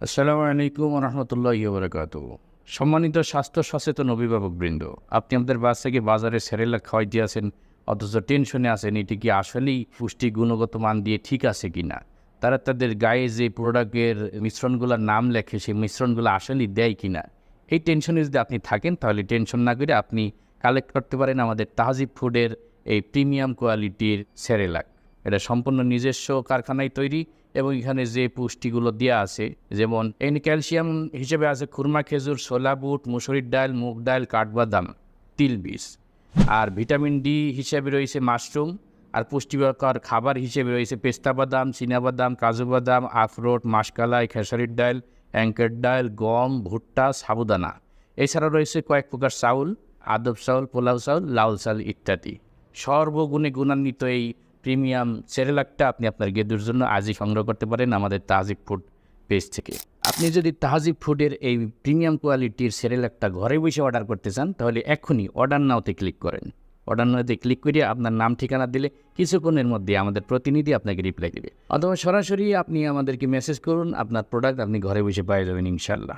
আসসালামু আলাইকুম রহমতুল্লাহি বারাকাতুহু। সম্মানিত স্বাস্থ্য সচেতন অভিভাবকবৃন্দ, আপনি আপনাদের বাচ্চাকে বাজারে সেরেলাক খাওয়াইতে আছেন, অথচ টেনশনে আছেন এটি কি আসলেই পুষ্টি গুণগত মান দিয়ে ঠিক আছে কিনা। তারা তাদের গায়ে যে প্রোডাক্টের মিশ্রণগুলোর নাম লেখে সেই মিশ্রণগুলো আসলেই দেয় কিনা, এই টেনশনে যদি আপনি থাকেন তাহলে টেনশন না করে আপনি কালেক্ট করতে পারেন আমাদের তাহজিব ফুডের এই প্রিমিয়াম কোয়ালিটির সেরেলাক। এটা সম্পূর্ণ নিজস্ব কারখানায় তৈরি এবং এখানে যে পুষ্টিগুলো দেওয়া আছে, যেমন এখানে ক্যালসিয়াম হিসেবে আছে খুরমা খেজুর, ছোলা বুট, মুসুরির ডাল, মুগ ডাল, কাঠবাদাম, তিল বীজ। আর ভিটামিন ডি হিসেবে রয়েছে মাশরুম। আর পুষ্টিকর খাবার হিসেবে রয়েছে পেস্তা বাদাম, চীনাবাদাম, কাজু বাদাম, আখরোট, মাসকলাই, খেসারির ডাল, অ্যাঙ্কার ডাল, গম, ভুট্টা, সাবুদানা। এছাড়া রয়েছে কয়েক প্রকার চাউল, আদব চাউল, পোলাও চাউল, লাউল চাউল ইত্যাদি। সর্বগুণে গুণান্বিত এই প্রিমিয়াম সেরেলাকটা আপনি আপনার গেদুর জন্য আজই সংগ্রহ করতে পারেন আমাদের তাহজিব ফুড পেজ থেকে। আপনি যদি তাহজিব ফুডের এই প্রিমিয়াম কোয়ালিটির সেরেলাকটা ঘরে বসে অর্ডার করতে চান তাহলে এখনই অর্ডার নাওতে ক্লিক করেন। অর্ডার নাওতে ক্লিক করে আপনার নাম ঠিকানা দিলে কিছুক্ষণের মধ্যে আমাদের প্রতিনিধি আপনাকে রিপ্লাই দেবে, অথবা সরাসরি আপনি আমাদেরকে মেসেজ করুন, আপনার প্রোডাক্ট আপনি ঘরে বসে পেয়ে যাবেন ইনশাল্লাহ।